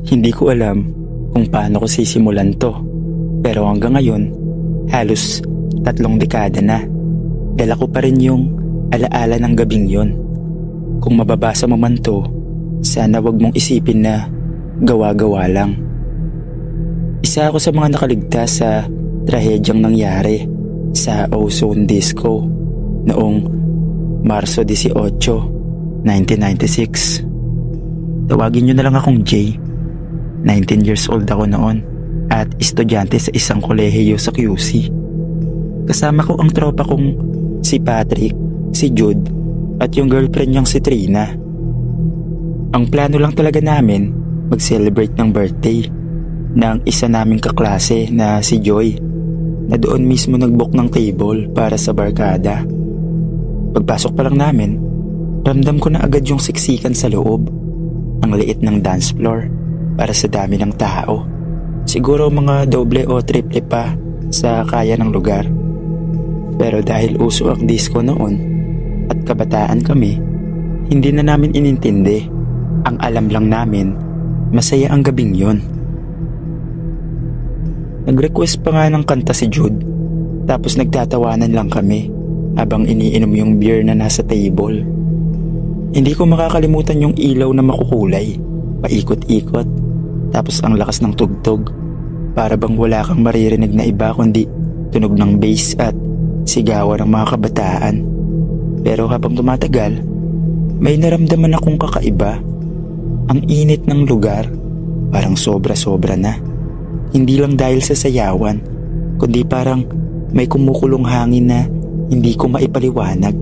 Hindi ko alam kung paano ko sisimulan to. Pero hanggang ngayon, halos 3 dekada na. Dala ko pa rin yung alaala ng gabing yon. Kung mababasa mo man to, sana wag mong isipin na gawa-gawa lang. Isa ako sa mga nakaligtas sa trahedyang nangyari sa Ozone Disco noong Marso 18, 1996. Tawagin nyo na lang akong Jay. 19 years old ako noon at estudyante sa isang kolehiyo sa QC. Kasama ko ang tropa kong si Patrick, si Jude at yung girlfriend niyang si Trina. Ang plano lang talaga namin mag-celebrate ng birthday ng isa naming kaklase na si Joy, na doon mismo nag-book ng table para sa barkada. Pagpasok pa lang namin, ramdam ko na agad yung siksikan sa loob. Ang liit ng dance floor para sa dami ng tao. Siguro mga doble o triple pa sa kaya ng lugar. Pero dahil uso ang disco noon at kabataan kami, hindi na namin inintindi. Ang alam lang namin, masaya ang gabing yon. Nag-request pa nga ng kanta si Jude, tapos nagtatawanan lang kami habang iniinom yung beer na nasa table. Hindi ko makakalimutan yung ilaw na makukulay, paikot-ikot, tapos ang lakas ng tugtog. Para bang wala kang maririnig na iba kundi tunog ng bass at sigawan ng mga kabataan. Pero habang tumatagal, may naramdaman akong kakaiba. Ang init ng lugar, parang sobra-sobra na. Hindi lang dahil sa sayawan, kundi parang may kumukulong hangin na hindi ko maipaliwanag.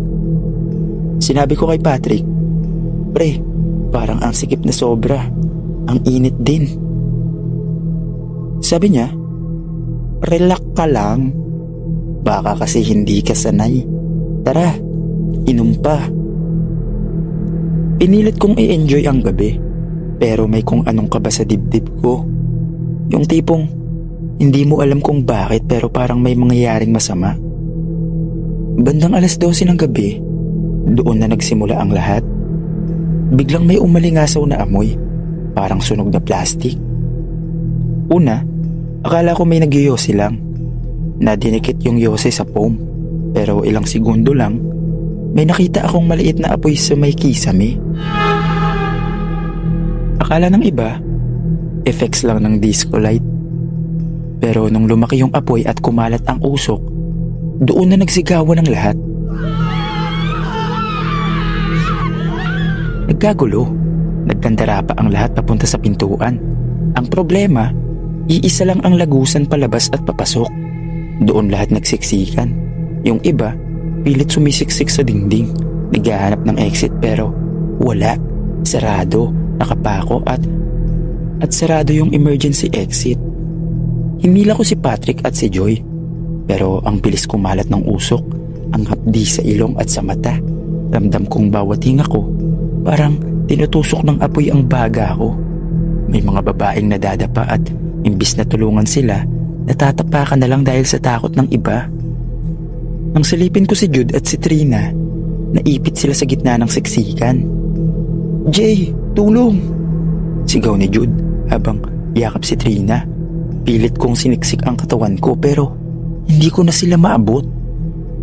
Sinabi ko kay Patrick, "Pre, parang ang sikip na sobra. Ang init din." Sabi niya, "Relax ka lang. Baka kasi hindi ka sanay. Tara, inom pa." Pinilit kong i-enjoy ang gabi, pero may kung anong kaba sa dibdib ko. Yung tipong hindi mo alam kung bakit pero parang may mangyayaring masama. Bandang 12:00 ng gabi, doon na nagsimula ang lahat. Biglang may umalingasaw na amoy, parang sunog na plastic. Una, akala ko may nagyoyose lang. Nadinikit yung yose sa foam, pero ilang segundo lang, may nakita akong maliit na apoy sa may kisame. Akala ng iba, effects lang ng disco light. Pero nung lumaki yung apoy at kumalat ang usok, doon na nagsigawan ng lahat. Nagkagulo, nagkandara pa ang lahat papunta sa pintuan. Ang problema, iisa lang ang lagusan palabas at papasok. Doon lahat nagsiksikan. Yung iba, pilit sumisiksik sa dingding, naghahanap ng exit pero wala. Sarado, nakapako at sarado yung emergency exit. Hinila ko si Patrick at si Joy, pero ang bilis kumalat ng usok, ang hapdi sa ilong at sa mata. Ramdam kong bawat hinga ko, parang tinutusok ng apoy ang baga ko. May mga babaeng nadadapa at imbis na tulungan sila, natatapakan na lang dahil sa takot ng iba. Nang silipin ko si Jude at si Trina, naipit sila sa gitna ng siksikan. "Jay, tulong!" sigaw ni Jude habang yakap si Trina. Pilit kong siniksik ang katawan ko pero hindi ko na sila maabot.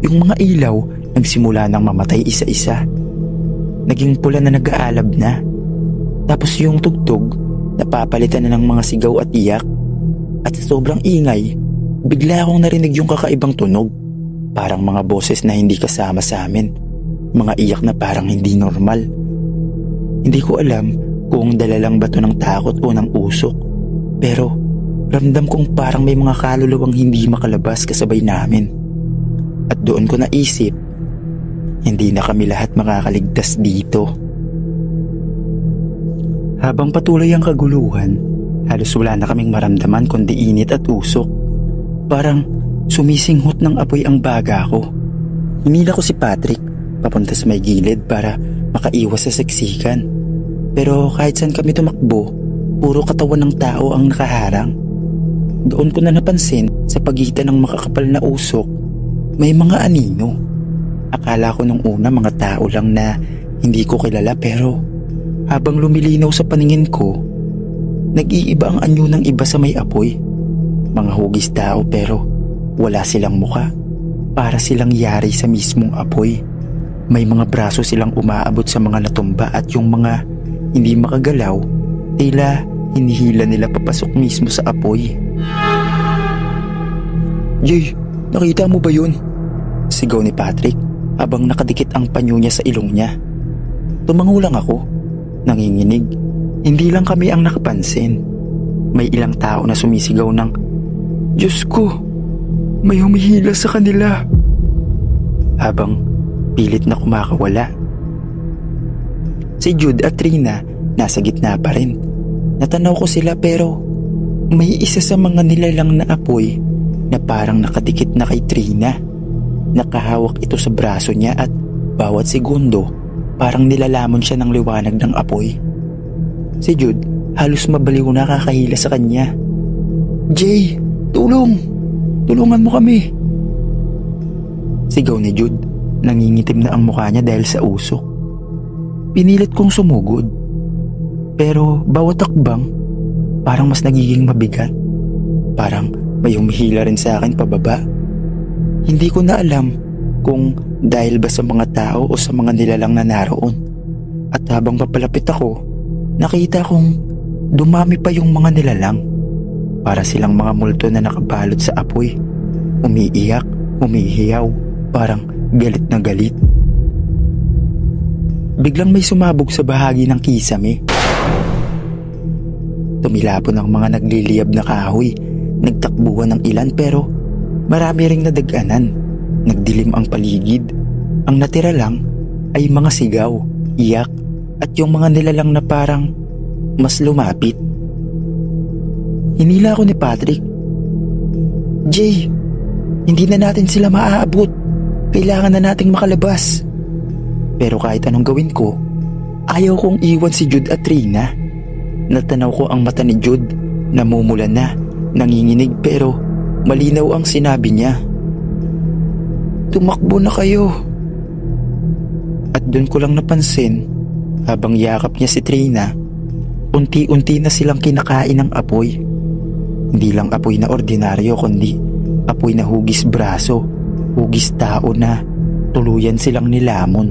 Yung mga ilaw nagsimula nang mamatay isa-isa. Naging pula na nag-aalab na. Tapos yung tugtog, napapalitan na ng mga sigaw at iyak. At sa sobrang ingay, bigla akong narinig yung kakaibang tunog. Parang mga boses na hindi kasama sa amin. Mga iyak na parang hindi normal. Hindi ko alam kung dala lang ba to ng takot o ng usok. Pero ramdam kong parang may mga kaluluwang hindi makalabas kasabay namin. At doon ko naisip, hindi na kami lahat makakaligtas dito. Habang patuloy ang kaguluhan, halos wala na kaming maramdaman kundi init at usok. Parang sumisinghot ng apoy ang baga ko. Hinila ko si Patrick papunta sa may gilid para makaiwas sa siksikan. Pero kahit saan kami tumakbo, puro katawan ng tao ang nakaharang. Doon ko na napansin sa pagitan ng makakapal na usok, may mga anino. Akala ko nung una mga tao lang na hindi ko kilala pero habang lumilinaw sa paningin ko, nag-iiba ang anyo ng iba sa may apoy. Mga hugis tao pero wala silang muka. Para silang yari sa mismong apoy. May mga braso silang umaabot sa mga natumba at yung mga hindi makagalaw, tila hinihila nila papasok mismo sa apoy. Jay, nakita mo ba yun? Sigaw ni Patrick habang nakadikit ang panyo niya sa ilong niya. Tumango lang ako, nanginginig. Hindi lang kami ang nakapansin. May ilang tao na sumisigaw ng, Diyos ko, may humihila sa kanila. Habang pilit na kumakawala. Si Jude at Trina nasa gitna pa rin. Natanaw ko sila pero may isa sa mga nilalang na apoy na parang nakadikit na kay Trina. Nakahawak ito sa braso niya at bawat segundo parang nilalamon siya ng liwanag ng apoy. Si Jude halos mabaliw na kakahila sa kanya. Jay, tulong! Tulungan mo kami! Sigaw ni Jude. Nangingitim na ang mukha niya dahil sa usok. Pinilit kong sumugod. Pero bawat takbang, parang mas nagiging mabigat. Parang may humihila rin sa akin pababa. Hindi ko na alam kung dahil ba sa mga tao o sa mga nilalang na naroon. At habang papalapit ako, nakita kong dumami pa yung mga nilalang. Para silang mga multo na nakabalot sa apoy. Umiiyak, humihiyaw, parang galit na galit. Biglang may sumabog sa bahagi ng kisame. Tumilapon ang mga nagliliyab na kahoy. Nagtakbuhan ng ilan pero marami ring nadaganan. Nagdilim ang paligid. Ang natira lang ay mga sigaw, iyak at yung mga nilalang na parang mas lumapit. Hinila ko ni Patrick. Jay, hindi na natin sila maaabot. Kailangan na nating makalabas. Pero kahit anong gawin ko, ayaw kong iwan si Jude at Trina. Natanaw ko ang mata ni Jude, namumula na, nanginginig pero malinaw ang sinabi niya. Tumakbo na kayo. At doon ko lang napansin, habang yakap niya si Trina, unti-unti na silang kinakain ng apoy. Hindi lang apoy na ordinaryo kundi apoy na hugis braso, hugis tao na tuluyan silang nilamon.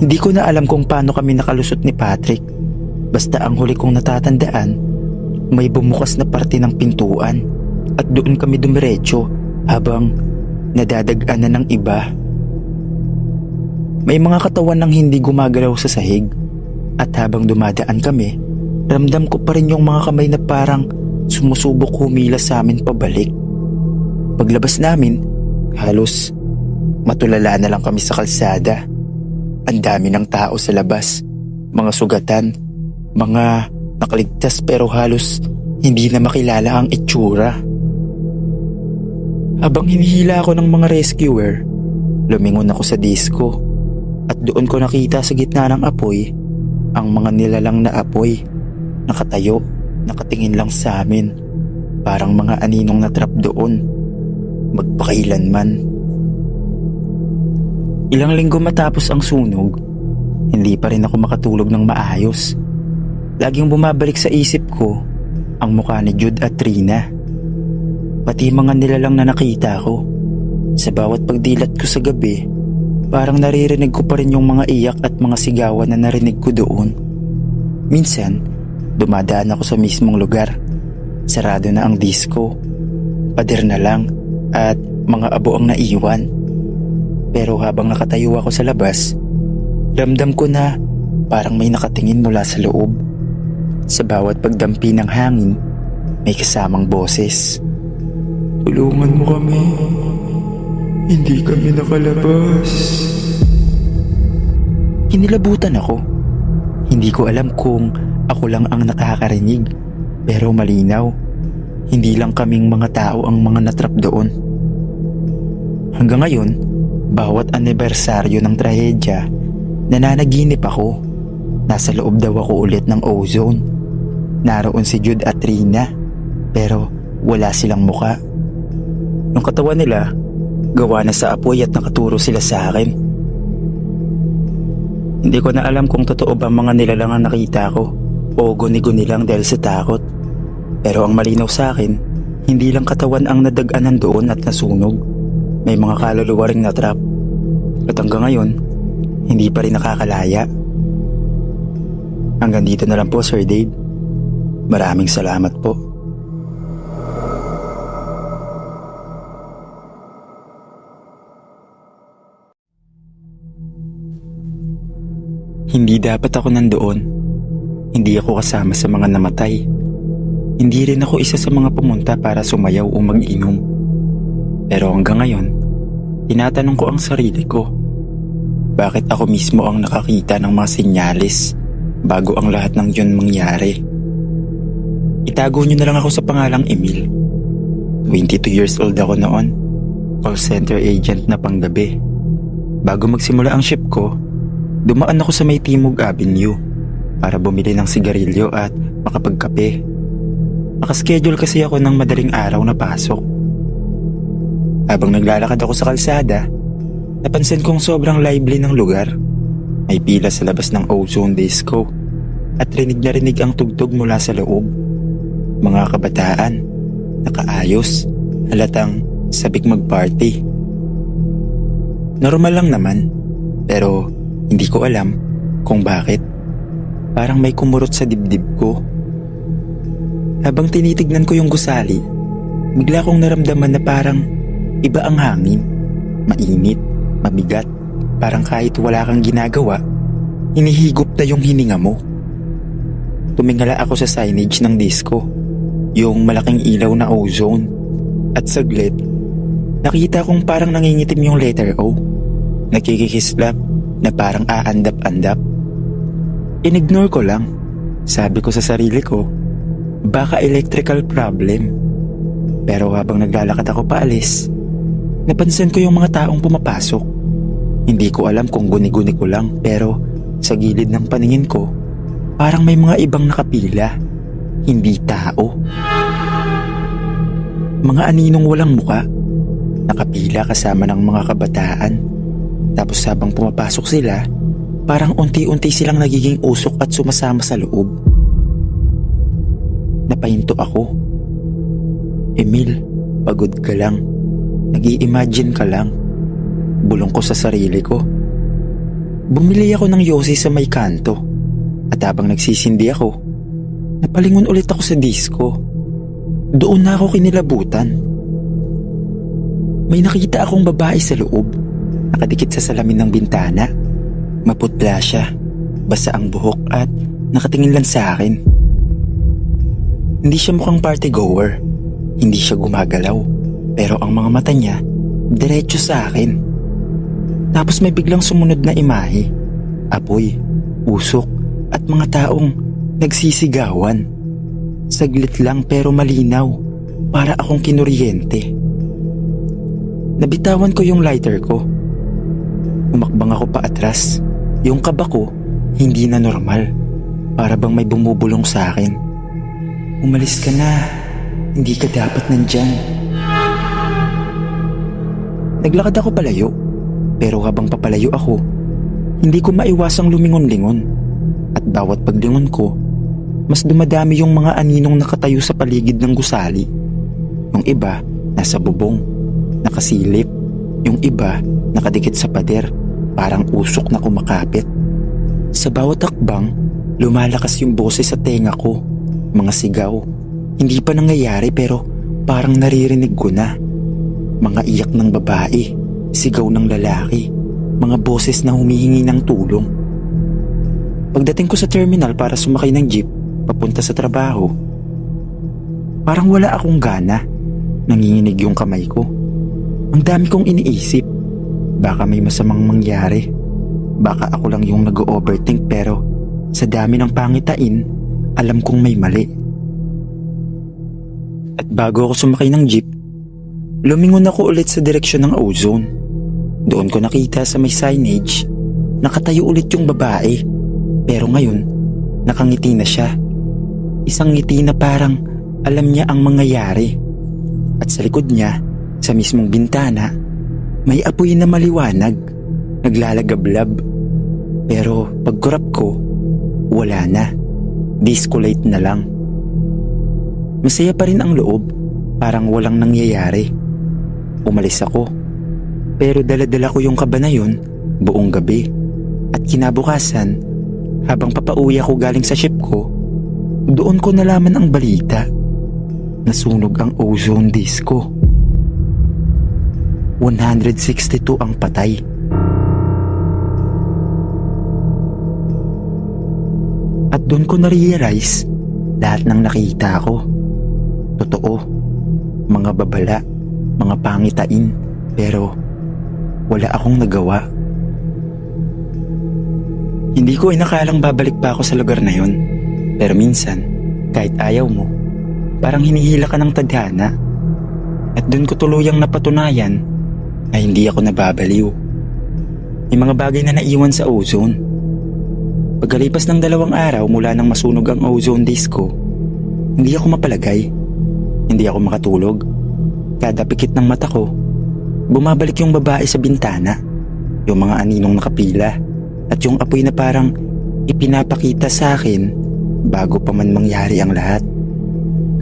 Hindi ko na alam kung paano kami nakalusot ni Patrick. Basta ang huli kong natatandaan, may bumukas na parte ng pintuan at doon kami dumiretso habang nadadagan na ng iba. May mga katawan ng hindi gumagalaw sa sahig at habang dumadaan kami, ramdam ko pa rin yung mga kamay na parang sumusubok humila sa amin pabalik. Paglabas namin, halos matulala na lang kami sa kalsada. Ang dami ng tao sa labas, mga sugatan, mga nakaligtas pero halos hindi na makilala ang itsura. Habang hinihila ako ng mga rescuer, lumingon ako sa disco at doon ko nakita sa gitna ng apoy ang mga nilalang na apoy. Nakatayo, nakatingin lang sa amin, parang mga aninong natrap doon, magpakailanman. Ilang linggo matapos ang sunog, hindi pa rin ako makatulog ng maayos. Laging bumabalik sa isip ko ang mukha ni Jude at Trina. Pati mga nilalang na nakita ko. Sa bawat pagdilat ko sa gabi, parang naririnig ko pa rin yung mga iyak at mga sigawan na narinig ko doon. Minsan, dumadaan ako sa mismong lugar. Sarado na ang disco. Pader na lang at mga abo ang naiwan. Pero habang nakatayo ako sa labas, ramdam ko na parang may nakatingin mula sa loob. Sa bawat pagdampi ng hangin, may kasamang boses. Tulungan mo kami. Hindi kami nakalabas. Hinilabutan ako. Hindi ko alam kung ako lang ang nakakarinig, pero malinaw. Hindi lang kaming mga tao ang mga natrap doon. Hanggang ngayon, bawat anibersaryo ng trahedya, nananaginip ako. Nasa loob daw ako ulit ng ozone. Naroon si Jude at Trina, pero wala silang muka. Yung katawan nila, gawa na sa apoy at nakaturo sila sa akin. Hindi ko na alam kung totoo ba mga nilalang ang nakita ko o guni-guni lang dahil sa takot. Pero ang malinaw sa akin, hindi lang katawan ang nadaganan doon at nasunog. May mga kaluluwa ring natrap. At hanggang ngayon, hindi pa rin nakakalaya. Hanggang dito na lang po, Sir Dave. Maraming salamat po. Hindi dapat ako nandoon. Hindi ako kasama sa mga namatay. Hindi rin ako isa sa mga pumunta para sumayaw o mag-inom. Pero hanggang ngayon, tinatanong ko ang sarili ko. Bakit ako mismo ang nakakita ng mga senyales bago ang lahat ng yun mangyari? Itago niyo na lang ako sa pangalang Emil. 22 years old ako noon. Call center agent na panggabi. Bago magsimula ang shift ko, dumaan ako sa may Timog Avenue para bumili ng sigarilyo at makapagkape. Nakaschedule kasi ako ng madaling araw na pasok. Habang naglalakad ako sa kalsada, napansin kong sobrang lively ng lugar. May pila sa labas ng Ozone Disco at rinig na rinig ang tugtog mula sa loob. Mga kabataan, nakaayos, halatang sabik mag-party. Normal lang naman, pero hindi ko alam kung bakit. Parang may kumurot sa dibdib ko. Habang tinitignan ko yung gusali, bigla kong naramdaman na parang iba ang hangin. Mainit, mabigat, parang kahit wala kang ginagawa, hinihigop na yung hininga mo. Tumingala ako sa signage ng disco, yung malaking ilaw na Ozone. At saglit, nakita kong parang nangingitim yung letter O. Nakikikislap na parang aandap-andap. Inignore ko lang. Sabi ko sa sarili ko, baka electrical problem. Pero habang naglalakad ako paalis, napansin ko yung mga taong pumapasok. Hindi ko alam kung guni-guni ko lang, pero sa gilid ng paningin ko, parang may mga ibang nakapila. Hindi tao. Mga aninong walang muka. Nakapila kasama ng mga kabataan. Tapos habang pumapasok sila, parang unti-unti silang nagiging usok at sumasama sa loob. Napahinto ako. Emil, pagod ka lang. Nag-i-imagine ka lang. Bulong ko sa sarili ko. Bumili ako ng yosi sa may kanto. At habang nagsisindi ako, napalingon ulit ako sa disco. Doon na ako kinilabutan. May nakita akong babae sa loob, nakadikit sa salamin ng bintana. Maputla siya, basa ang buhok at nakatingin lang sa akin. Hindi siya mukhang party goer, hindi siya gumagalaw, pero ang mga mata niya, diretso sa akin. Tapos may biglang sumunod na imahe, apoy, usok at mga taong nagsisigawan. Saglit lang pero malinaw, para akong kinuryente. Nabitawan ko yung lighter ko. Umakbang ako pa atras. Yung kaba ko, hindi na normal. Para bang may bumubulong sa akin. Umalis ka na. Hindi ka dapat nandyan. Naglakad ako palayo. Pero habang papalayo ako, hindi ko maiwasang lumingon-lingon. At bawat paglingon ko, mas dumadami yung mga aninong nakatayo sa paligid ng gusali. Yung iba, nasa bubong, nakasilip. Yung iba, nakadikit sa pader. Parang usok na kumakapit. Sa bawat takbang, lumalakas yung boses sa tenga ko. Mga sigaw. Hindi pa nangyayari pero parang naririnig ko na. Mga iyak ng babae, sigaw ng lalaki, mga boses na humihingi ng tulong. Pagdating ko sa terminal para sumakay ng jeep, papunta sa trabaho, parang wala akong gana. Nanginginig yung kamay ko. Ang dami kong iniisip. Baka may masamang mangyari. Baka ako lang yung nag-overthink pero sa dami ng pangitain, alam kong may mali. At bago ako sumakay ng jeep, lumingon ako ulit sa direksyon ng Ozone. Doon ko nakita sa may signage, nakatayo ulit yung babae. Pero ngayon, nakangiti na siya. Isang ngiti na parang alam niya ang mangyayari. At sa likod niya, sa mismong bintana, may apoy na maliwanag, naglalagablab. Pero Pagkurap ko, wala na. Disco light na lang. Masaya pa rin ang loob, parang walang nangyayari. Umalis ako. Pero dala-dala ko yung kaba na yun buong gabi. At kinabukasan, habang papauwi ako galing sa ship ko, doon ko nalaman ang balita. Nasunog ang ozone disco. 162 ang patay. At doon ko na-realize lahat ng nakita ko. Totoo, mga babala, mga pangitain, pero wala akong nagawa. Hindi ko inakalang babalik pa ako sa lugar na yun. Pero minsan, kahit ayaw mo, parang hinihila ka ng tadhana. At doon ko tuluyang napatunayan na hindi ako nababaliw. May mga bagay na naiwan sa ozone. Pagkalipas ng 2 araw mula nang masunog ang ozone disco, hindi ako mapalagay. Hindi ako makatulog. Kada pikit ng mata ko, bumabalik yung babae sa bintana, yung mga aninong nakapila, at yung apoy na parang ipinapakita sa akin bago pa man mangyari ang lahat.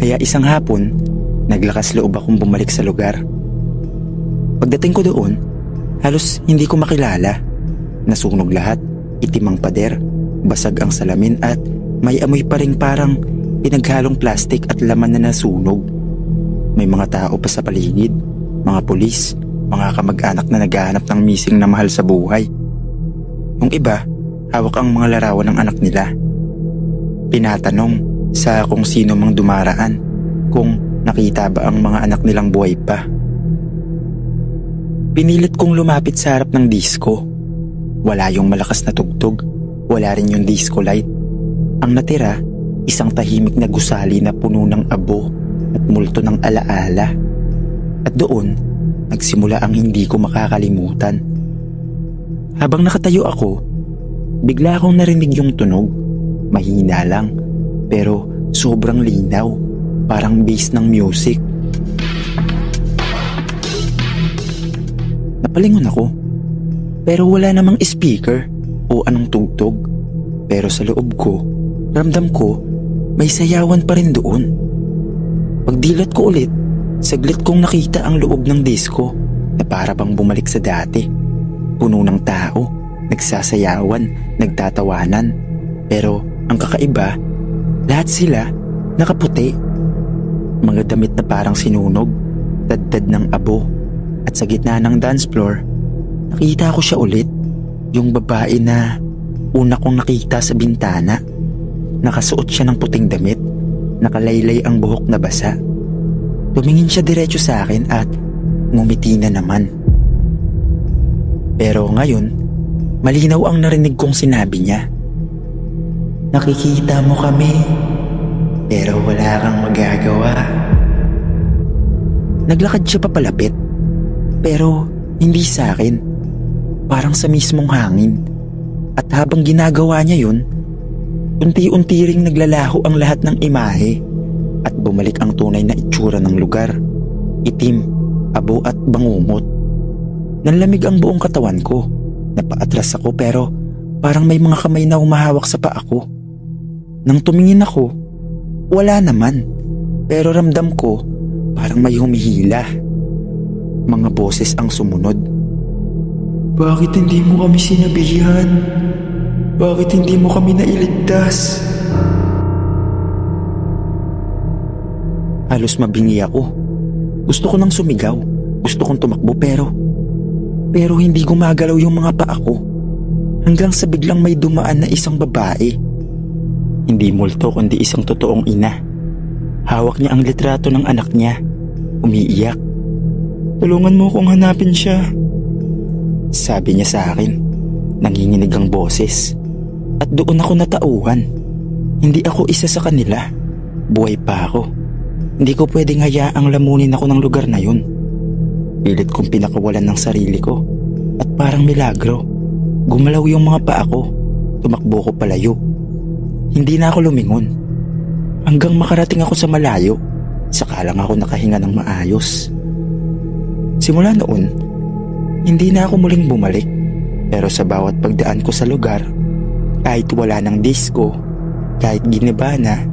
Kaya isang hapon, naglakas loob akong bumalik sa lugar. Pagdating ko doon, halos hindi ko makilala. Nasunog lahat, itim ang pader, basag ang salamin at may amoy pa ring parang pinaghalong plastik at laman na nasunog. May mga tao pa sa paligid, mga pulis, mga kamag-anak na naghahanap ng missing na mahal sa buhay. Yung iba, hawak ang mga larawan ng anak nila. Pinatanong sa kung sino mang dumaraan kung nakita ba ang mga anak nilang buhay pa. Pinilit kong lumapit sa harap ng disco. Wala yung malakas na tugtog, wala rin yung disco light. Ang natira, isang tahimik na gusali na puno ng abo at multo ng alaala. At doon, nagsimula ang hindi ko makakalimutan. Habang nakatayo ako, bigla akong narinig yung tunog. Mahina lang, pero sobrang linaw, parang bass ng music. Napalingon ako, pero wala namang speaker o anong tugtog. Pero sa loob ko, ramdam ko, may sayawan pa rin doon. Pagdilat ko ulit, saglit kong nakita ang loob ng disco na para bang bumalik sa dati. Puno ng tao, nagsasayawan, nagtatawanan. Pero ang kakaiba, lahat sila nakaputi. Mga damit na parang sinunog, daddad ng abo. At sa gitna ng dance floor, nakita ko siya ulit. Yung babae na una kong nakita sa bintana. Nakasuot siya ng puting damit, nakalaylay ang buhok na basa. Tumingin siya diretso sa akin at ngumiti na naman. Pero ngayon, malinaw ang narinig kong sinabi niya. Nakikita mo kami, pero wala kang magagawa. Naglakad siya papalapit, pero hindi sa akin. Parang sa mismong hangin. At habang ginagawa niya yun, unti-unti ring naglalaho ang lahat ng imahe at bumalik ang tunay na itsura ng lugar. Itim, abo at bangungot. Nanlamig ang buong katawan ko. Napaatras ako pero parang may mga kamay na humahawak sa paa ko. Nang tumingin ako, wala naman. Pero ramdam ko parang may humihila. Mga boses ang sumunod. Bakit hindi mo kami sinabihan? Bakit hindi mo kami nailigtas? Halos mabingi ako. Gusto ko nang sumigaw. Gusto kong tumakbo pero hindi gumagalaw yung mga paa ko. Hanggang sa biglang may dumaan na isang babae. Hindi multo kundi isang totoong ina. Hawak niya ang litrato ng anak niya. Umiiyak. Tulungan mo kong hanapin siya, sabi niya sa akin. Nanginginig ang boses. At doon ako natauhan. Hindi ako isa sa kanila. Buhay pa ako. Hindi ko pwedeng hayaang lamunin ako ng lugar na yun. Pilit kong pinakawalan ng sarili ko. At parang milagro, gumalaw yung mga paa ko. Tumakbo ko palayo. Hindi na ako lumingon. Hanggang makarating ako sa malayo, saka lang ako nakahinga ng maayos. Simula noon, hindi na ako muling bumalik. Pero sa bawat pagdaan ko sa lugar, Kahit wala ng disco, kahit giniba na,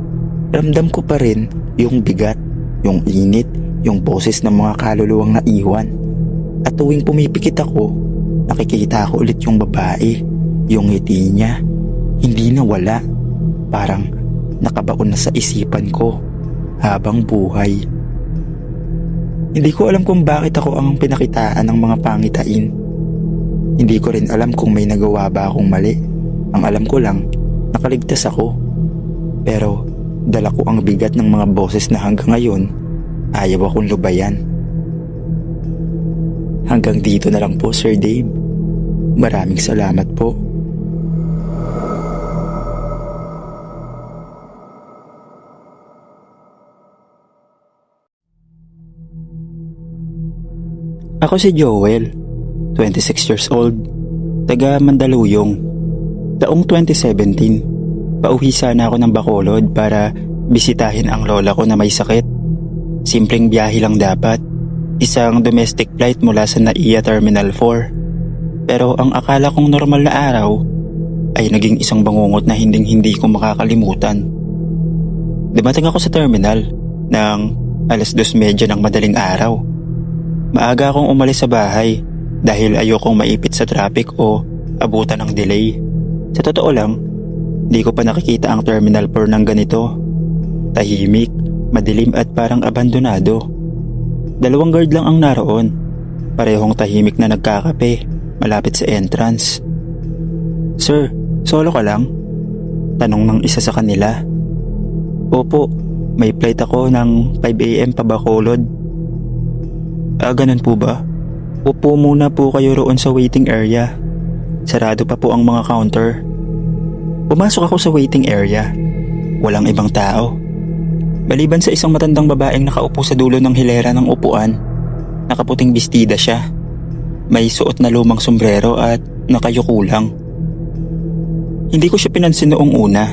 ramdam ko pa rin yung bigat, yung init, yung boses ng mga kaluluwang naiwan. At tuwing pumipikit ako, nakikita ko ulit yung babae, yung ngiti niya. Hindi na wala, parang nakabaon na sa isipan ko habang buhay. Hindi ko alam kung bakit ako ang pinakitaan ng mga pangitain. Hindi ko rin alam kung may nagawa ba akong mali. Ang alam ko lang, nakaligtas ako. Pero dala ko ang bigat ng mga boses na hanggang ngayon, ayaw akong lubayan. Hanggang dito na lang po, Sir Dave. Maraming salamat po. Ako si Joel, 26 years old, taga Mandaluyong. Taong 2017, pauwi sana ako ng Bacolod para bisitahin ang lola ko na may sakit. Simpleng biyahe lang dapat, isang domestic flight mula sa NAIA Terminal 4. Pero ang akala kong normal na araw ay naging isang bangungot na hindi ko makakalimutan. Dumating ako sa terminal ng 2:30 ng madaling araw. Maaga akong umalis sa bahay dahil ayokong maipit sa traffic o abutan ng delay. Sa totoo lang, di ko pa nakikita ang Terminal 4 ng ganito. Tahimik, madilim at parang abandonado. 2 guard lang ang naroon. Parehong tahimik na nagkakape malapit sa entrance. "Sir, solo ka lang?" Tanong ng isa sa kanila. "Opo, may flight ako ng 5 AM pa Bacolod." Ganun po ba? Upo muna po kayo roon sa waiting area. Sarado pa po ang mga counter." Pumasok ako sa waiting area. Walang ibang tao. Maliban sa isang matandang babaeng nakaupo sa dulo ng hilera ng upuan. Nakaputing bestida siya. May suot na lumang sombrero at nakayuko lang. Hindi ko siya pinansin noong una.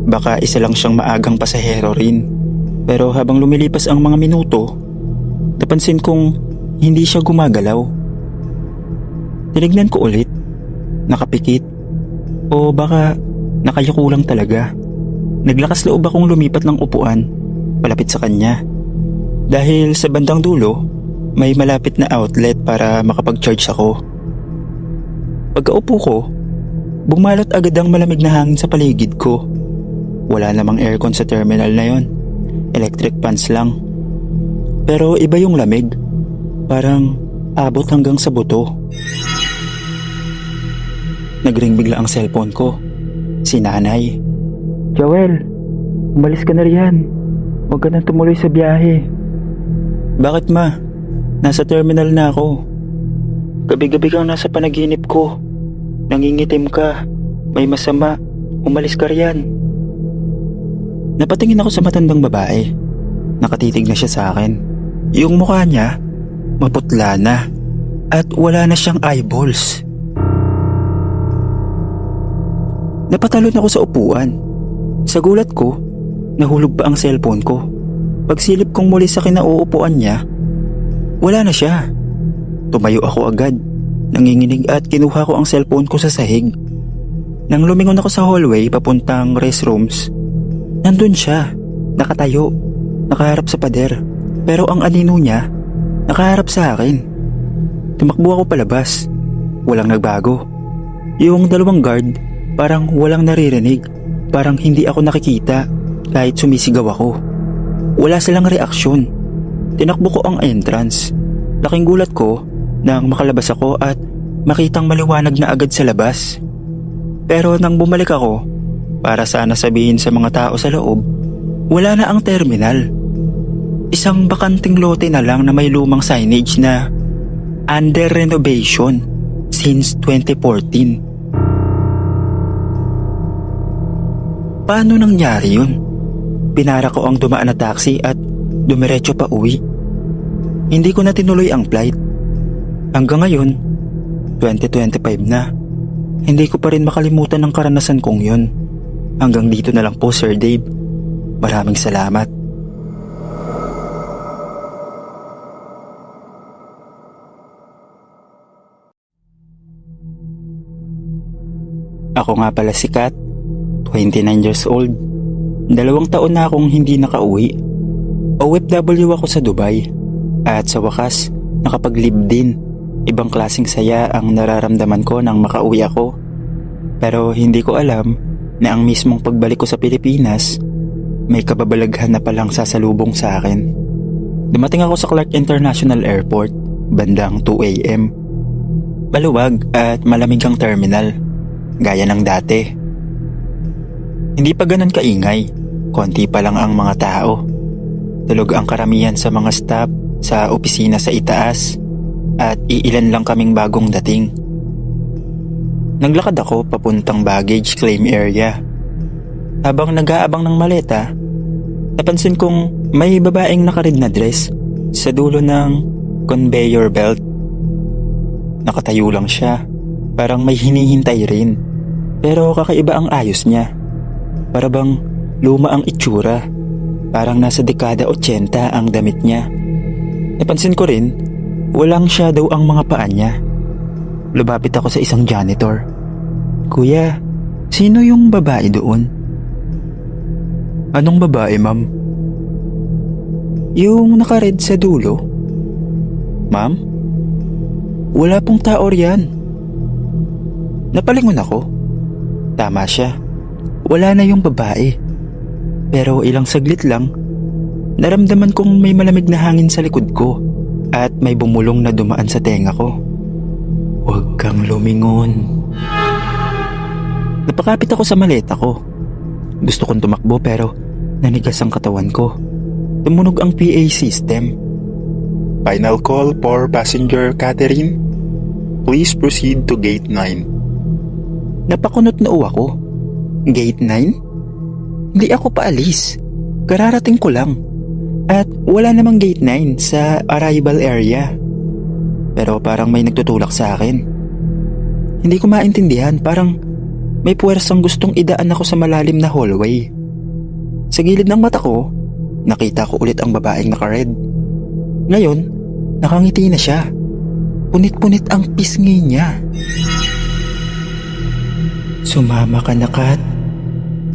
Baka isa lang siyang maagang pasahero rin. Pero habang lumilipas ang mga minuto, napansin kong hindi siya gumagalaw. Tinignan ko ulit. Nakapikit. O baka nakayuko lang talaga. Naglakas loob akong lumipat ng upuan palapit sa kanya. Dahil sa bandang dulo, may malapit na outlet para makapag-charge ako. Pagkaupo ko, bumalot agad ang malamig na hangin sa paligid ko. Wala namang aircon sa terminal na yon. Electric fans lang. Pero iba yung lamig. Parang abot hanggang sa buto. Nagring bigla ang cellphone ko. Si nanay. "Joel, umalis ka na riyan. Huwag ka nang tumuloy sa biyahe." "Bakit ma? Nasa terminal na ako. Gabi-gabi kang nasa panaginip ko. Nangingitim ka. May masama. Umalis ka riyan." Napatingin ako sa matandang babae. Nakatitig na siya sa akin. Yung mukha niya, maputla na at wala na siyang eyeballs. Napatalon ako sa upuan. Sa gulat ko, nahulog pa ang cellphone ko. Pagsilip kong muli sa kinauupuan niya, wala na siya. Tumayo ako agad, nanginginig at kinuha ko ang cellphone ko sa sahig. Nang lumingon ako sa hallway papuntang restrooms, nandun siya, nakatayo, nakaharap sa pader. Pero ang anino niya, nakaharap sa akin. Tumakbo ako palabas. Walang nagbago. Yung 2 guard, parang walang naririnig. Parang hindi ako nakikita kahit sumisigaw ako. Wala silang reaksyon. Tinakbo ko ang entrance. Laking gulat ko nang makalabas ako at makitang maliwanag na agad sa labas. Pero nang bumalik ako, para sana sabihin sa mga tao sa loob, wala na ang terminal. Isang bakanting lote na lang na may lumang signage na under renovation since 2014. Paano nangyari yun? Pinara ko ang dumaan na taxi at dumiretso pa uwi. Hindi ko na tinuloy ang flight. Hanggang ngayon, 2025 na, hindi ko pa rin makalimutan ang karanasan kong yun. Hanggang dito na lang po, Sir Dave. Maraming salamat. Ako nga pala si Kat, 29 years old. 2 taon na akong hindi nakauwi. OFW ako sa Dubai. At sa wakas, nakapag-live din. Ibang klaseng saya ang nararamdaman ko nang makauwi ako. Pero hindi ko alam na ang mismong pagbalik ko sa Pilipinas, may kababalaghan na palang sasalubong sa akin. Dumating ako sa Clark International Airport, bandang 2 a.m. Maluwag at malamig ang terminal, gaya ng dati. Hindi pa ganun kaingay, konti pa lang ang mga tao. Tulog ang karamihan sa mga staff sa opisina sa itaas at iilan lang kaming bagong dating. Naglakad ako papuntang baggage claim area. Habang nag-aabang ng maleta, napansin kong may babaeng nakared na dress sa dulo ng conveyor belt. Nakatayo lang siya, parang may hinihintay rin. Pero kakaiba ang ayos niya. Para bang luma ang itsura, parang nasa dekada 80 ang damit niya. Napansin ko rin, walang shadow ang mga paa niya. Lumapit ako sa isang janitor. Kuya, sino yung babae doon? Anong babae, ma'am? Yung nakared sa dulo. Ma'am? Wala pong tao riyan. Napalingon ako. Tama siya. Wala na yung babae. Pero ilang saglit lang, naramdaman kong may malamig na hangin sa likod ko at may bumulong na dumaan sa tenga ko. Huwag kang lumingon. Napakapit ako sa maleta ko. Gusto kong tumakbo pero nanigas ang katawan ko. Tumunog ang PA system. Final call for passenger Catherine. Please proceed to gate 9. Napakunot na ako. Gate 9? Hindi ako paalis. Kararating ko lang. At wala namang gate 9 sa arrival area. Pero parang may nagtutulak sa akin. Hindi ko maintindihan, parang may puwersang gustong idaan ako sa malalim na hallway. Sa gilid ng mata ko, nakita ko ulit ang babaeng naka-red. Ngayon, nakangiti na siya. Punit-punit ang pisngi niya. Sumama ka na, Kat.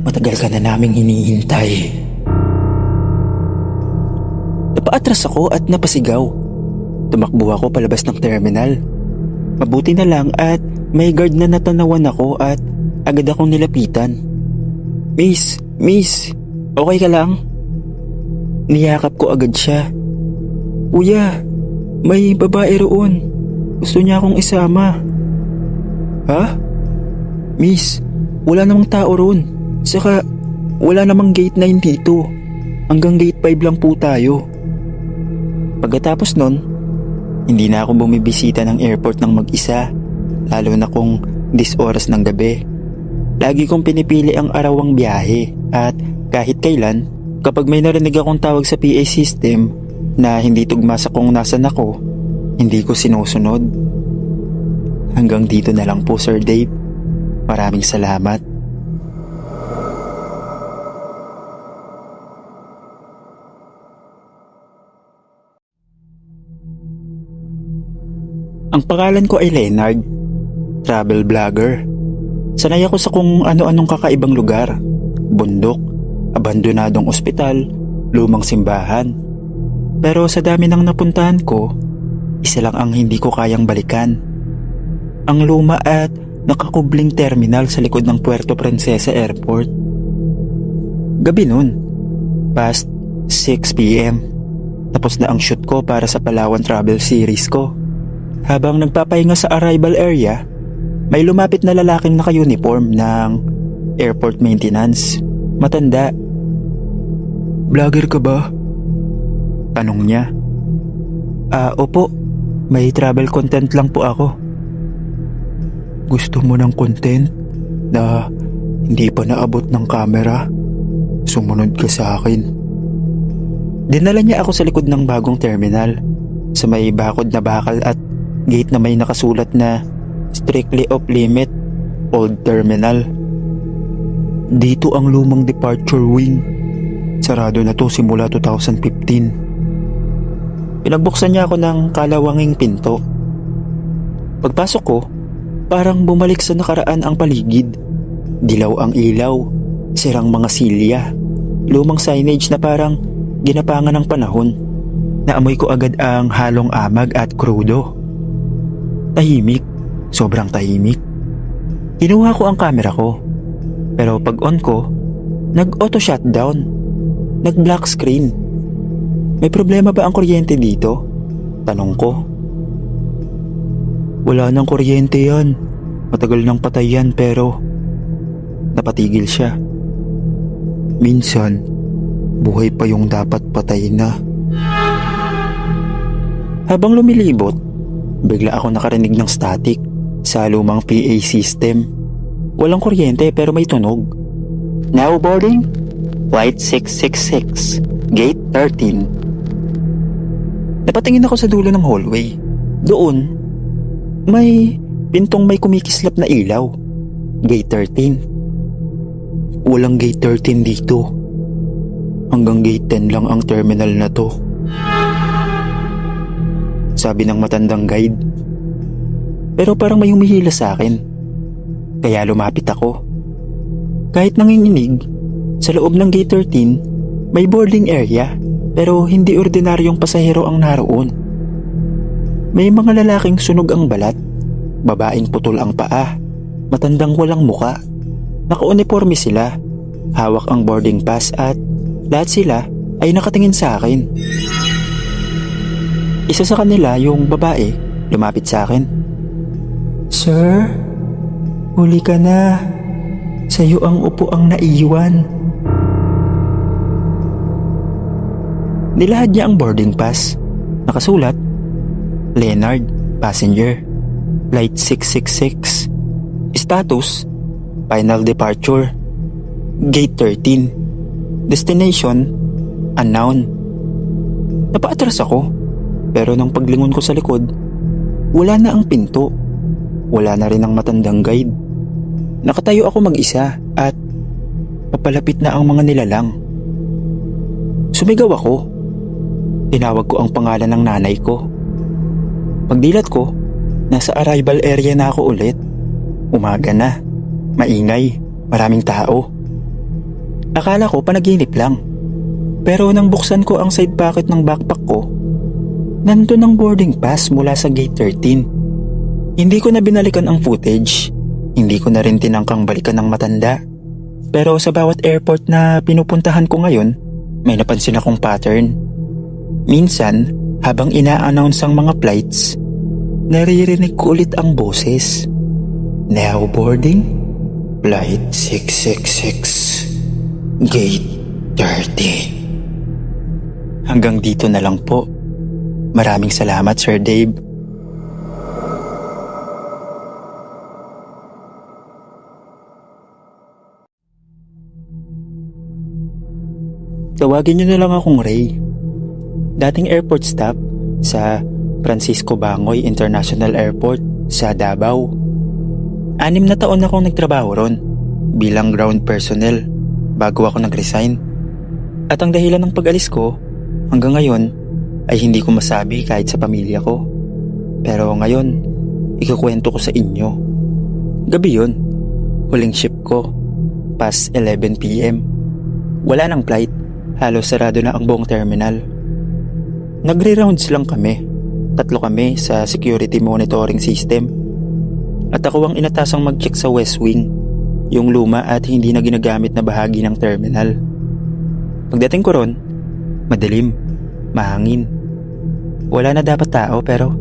Matagal ka na naming hinihintay. Napaatras ako at napasigaw. Tumakbo ako palabas ng terminal. Mabuti na lang at may guard na natanawan ako at agad akong nilapitan. Miss, okay ka lang? Niyakap ko agad siya. Kuya, may babae roon. Gusto niya akong isama. Ha? Miss, wala namang tao roon. Saka wala namang gate 9 dito. Hanggang gate 5 lang po tayo. Pagkatapos nun, hindi na ako bumibisita ng airport ng mag-isa, lalo na kung 10 oras ng gabi. Lagi kong pinipili ang arawang biyahe at kahit kailan, kapag may narinig akong tawag sa PA system na hindi tugma sa kung nasan ako, hindi ko sinusunod. Hanggang dito na lang po, Sir Dave. Maraming salamat. Ang pangalan ko ay Leonard, travel vlogger. Sanay ako sa kung ano-anong kakaibang lugar, bundok, abandonadong ospital, lumang simbahan. Pero sa dami ng napuntahan ko, isa lang ang hindi ko kayang balikan. Ang luma at nakakubling terminal sa likod ng Puerto Princesa Airport. Gabi nun, past 6 p.m. Tapos na ang shoot ko para sa Palawan Travel Series ko. Habang nagpapahinga sa arrival area, may lumapit na lalaking naka-uniform ng airport maintenance. Matanda. Vlogger ka ba? Tanong niya. Opo. May travel content lang po ako. Gusto mo ng content na hindi pa naabot ng camera? Sumunod ka sa akin. Dinala niya ako sa likod ng bagong terminal, sa may bakod na bakal at gate na may nakasulat na strictly off limit, old terminal. Dito ang lumang departure wing. Sarado na to simula 2015. Pinagbuksan niya ako ng kalawanging pinto. Pagpasok ko, parang bumalik sa nakaraan ang paligid. Dilaw ang ilaw, sirang mga silya, lumang signage na parang ginapangan ng panahon. Naamoy ko agad ang halong amag at krudo. Tahimik, sobrang tahimik. Kinuha ko ang camera ko, pero pag on ko, nag-auto shutdown, nag-black screen. May problema ba ang kuryente dito? Tanong ko. Wala nang kuryente yan. Matagal nang patay yan pero napatigil siya. Minsan, buhay pa yung dapat patay na. Habang lumilibot, bigla ako nakarinig ng static sa lumang PA system. Walang kuryente pero may tunog. Now boarding, Flight 666, Gate 13. Napatingin ako sa dulo ng hallway. Doon, may pintong may kumikislap na ilaw. Gate 13. Walang Gate 13 dito. Hanggang Gate 10 lang ang terminal na to. Sabi ng matandang guide. Pero parang may humihila sa akin. Kaya lumapit ako. Kahit nanginginig, sa loob ng Gate 13, may boarding area pero hindi ordinaryong pasahero ang naroon. May mga lalaking sunog ang balat, babaeng putol ang paa, matandang walang muka. Naka-uniforme sila, hawak ang boarding pass at lahat sila ay nakatingin sa akin. Isa sa kanila, yung babae, lumapit sa akin. Sir, huli ka na. Sa'yo ang upuang naiwan. Nilahad niya ang boarding pass. Nakasulat, Leonard, passenger, Flight 666. Status, final departure, Gate 13. Destination, unknown. Napaatras ako, pero nang paglingon ko sa likod, wala na ang pinto. Wala na rin ang matandang guide. Nakatayo ako mag-isa at papalapit na ang mga nilalang. Sumigaw ako. Tinawag ko ang pangalan ng nanay ko. Pagdilat ko, nasa arrival area na ako ulit. Umaga na, maingay, maraming tao. Akala ko panaginip lang. Pero nang buksan ko ang side pocket ng backpack ko, nandun ang boarding pass mula sa Gate 13. Hindi ko na binalikan ang footage. Hindi ko na rin tinangkang balikan ng matanda. Pero sa bawat airport na pinupuntahan ko ngayon, may napansin akong pattern. Minsan, habang ina-announce ang mga flights, naririnig ko ulit ang boses. Now boarding, Flight 666, Gate 13. Hanggang dito na lang po. Maraming salamat, Sir Dave. Tawagin niyo na lang akong Ray. Dating airport staff sa Francisco Bangoy International Airport sa Davao. 6 na taon akong nagtrabaho ron bilang ground personnel bago ako nag-resign. At ang dahilan ng pag-alis ko hanggang ngayon ay hindi ko masabi kahit sa pamilya ko. Pero ngayon, ikukwento ko sa inyo. Gabi yun, huling shift ko, past 11 p.m. Wala nang flight, halos sarado na ang buong terminal. Nagre-rounds lang kami, 3 kami sa security monitoring system. At ako ang inatasang mag-check sa West Wing, yung luma at hindi na ginagamit na bahagi ng terminal. Pagdating ko ron, madilim, mahangin. Wala na dapat tao pero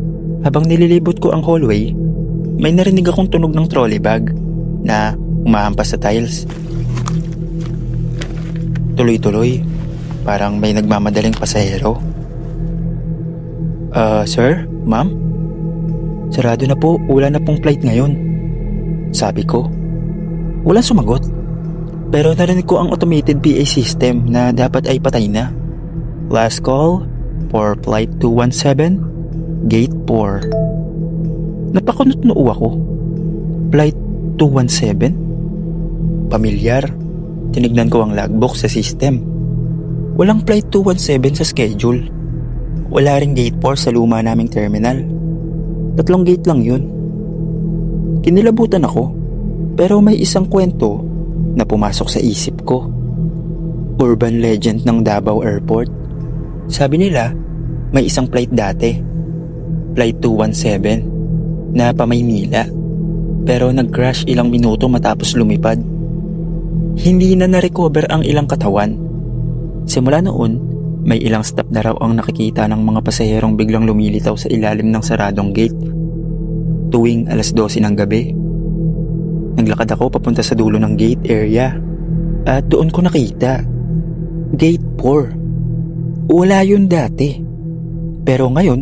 habang nililibot ko ang hallway, may narinig akong tunog ng trolley bag na umahampas sa tiles. Tuloy-tuloy, parang may nagmamadaling pasahero. Sir? Ma'am? Sarado na po, wala na pong flight ngayon. Sabi ko. Walang sumagot. Pero narinig ko ang automated PA system na dapat ay patay na. Last call for flight 217, gate 4. Napakunot-noo ako. Flight 217? Pamilyar. Tinignan ko ang logbook sa system. Walang flight 217 sa schedule. Wala ring gate 4 sa luma naming terminal. 3 gate lang yun. Kinilabutan ako, pero may isang kwento na pumasok sa isip ko. Urban legend ng Davao Airport. Sabi nila, may isang flight dati, Flight 217, na pa Maynila, pero nag-crash ilang minuto matapos lumipad. Hindi na na-recover ang ilang katawan. Simula noon, may ilang stop na raw ang nakikita ng mga pasaherong biglang lumilitaw sa ilalim ng saradong gate tuwing 12:00 ng gabi. Naglakad ako papunta sa dulo ng gate area at doon ko nakita Gate 4. Wala yun dati. Pero ngayon,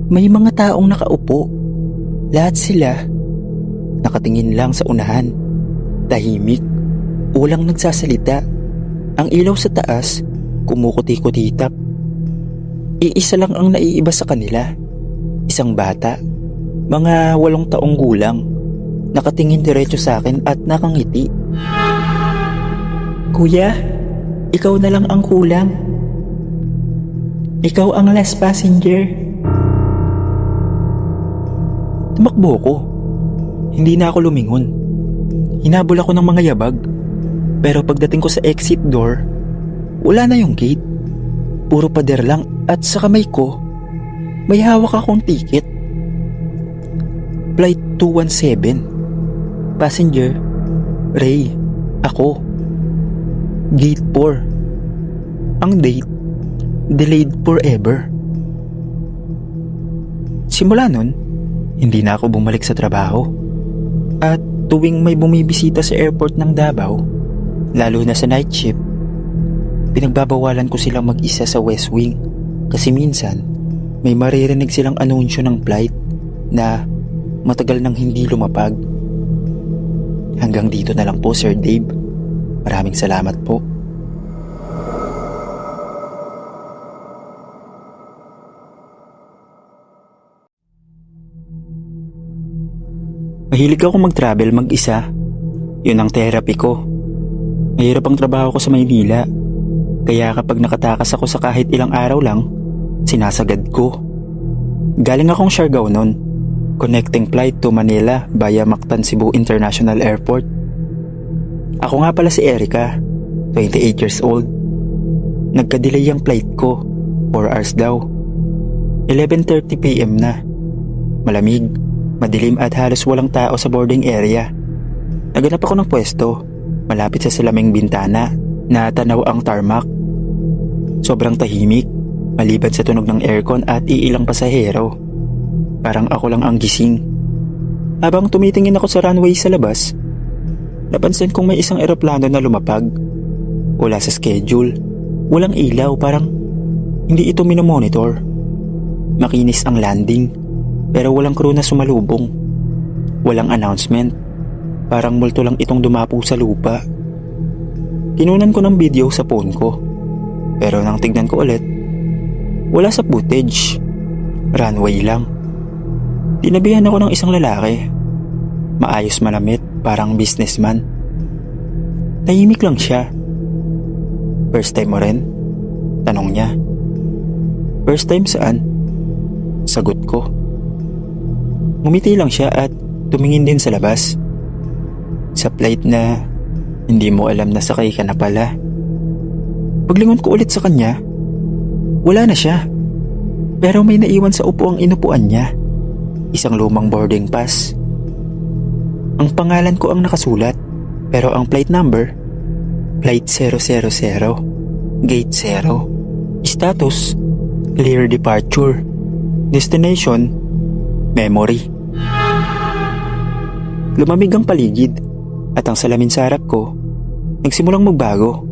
may mga taong nakaupo. Lahat sila nakatingin lang sa unahan. Tahimik. Walang nagsasalita. Ang ilaw sa taas, kumukuti-kutitap. Iisa lang ang naiiba sa kanila. Isang bata. Mga 8 taong gulang. Nakatingin diretso sa akin at nakangiti. Kuya, ikaw na lang ang kulang. Ikaw ang last passenger. Tumakbo ko. Hindi na ako lumingon. Hinabol ako ng mga yabag. Pero pagdating ko sa exit door, wala na yung gate. Puro pader lang at sa kamay ko, may hawak akong ticket. Flight 217. Passenger, Ray, ako. Gate 4. Ang date, delayed forever. Simula nun, hindi na ako bumalik sa trabaho. At tuwing may bumibisita sa airport ng Davao, lalo na sa night shift, pinagbabawalan ko silang mag-isa sa West Wing kasi minsan may maririnig silang anunsyo ng flight na matagal nang hindi lumapag. Hanggang dito na lang po, Sir Dave. Maraming salamat po. Mahilig ako mag-travel mag-isa. Yun ang therapy ko. Mahirap ang trabaho ko sa Maynila. Kaya kapag nakatakas ako sa kahit ilang araw lang, sinasagad ko. Galing akong Siargao noon. Connecting flight to Manila via Mactan Cebu International Airport. Ako nga pala si Erica, 28 years old. Nagka-delay ang flight ko, 4 hours daw. 11:30 PM na. Malamig, madilim at halos walang tao sa boarding area. Naganap ako ng pwesto, malapit sa salaming bintana na tanaw ang tarmac. Sobrang tahimik, maliban sa tunog ng aircon at iilang pasahero. Parang ako lang ang gising. Habang tumitingin ako sa runway sa labas, napansin kong may isang eroplano na lumapag. Wala sa schedule, walang ilaw, parang hindi ito minomonitor. Makinis ang landing, pero walang crew na sumalubong. Walang announcement, parang multo lang itong dumapo sa lupa. Kinunan ko ng video sa phone ko, pero nang tignan ko ulit, wala sa footage. Runway lang. Tinabihan ako ng isang lalaki. Maayos manamit, parang businessman. Tahimik lang siya. First time mo rin? Tanong niya. First time saan? Sagot ko. Ngumiti lang siya at tumingin din sa labas. Sa flight na hindi mo alam na sakay ka na pala. Paglingon ko ulit sa kanya, wala na siya. Pero may naiwan sa upo ang inupuan niya. Isang lumang boarding pass. Ang pangalan ko ang nakasulat, pero ang flight number, Flight 000, Gate 0. Status, clear departure. Destination, memory. Lumamig ang paligid at ang salamin sa harap ko nagsimulang magbago.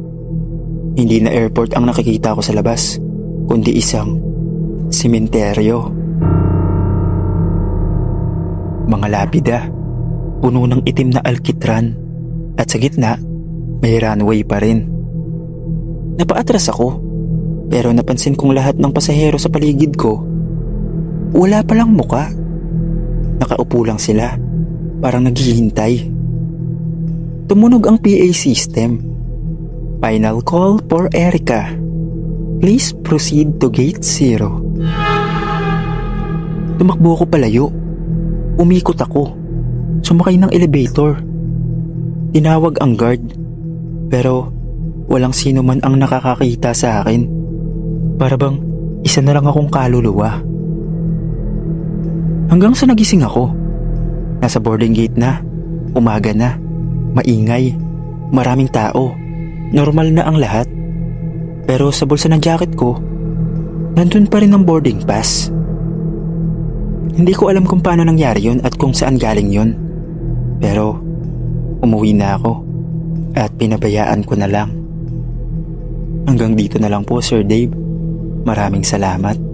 Hindi na airport ang nakikita ko sa labas, kundi isang sementeryo. Mga lapida, puno ng itim na alkitran, at sa gitna, may runway pa rin. Napaatras ako, pero napansin kong lahat ng pasahero sa paligid ko, wala palang muka. Nakaupo lang sila, parang naghihintay. Tumunog ang PA system. Final call for Erica. Please proceed to gate 0. Tumakbo ako palayo. Umikot ako. Sumakay ng elevator. Tinawag ang guard, pero walang sino man ang nakakakita sa akin. Para bang isa na lang akong kaluluwa. Hanggang sa nagising ako. Nasa boarding gate na, umaga na, maingay, maraming tao, normal na ang lahat. Pero sa bulsa ng jacket ko, nandun pa rin ang boarding pass. Hindi ko alam kung paano nangyari yun at kung saan galing yun. Pero umuwi na ako at pinabayaan ko na lang. Hanggang dito na lang po, Sir Dave. Maraming salamat.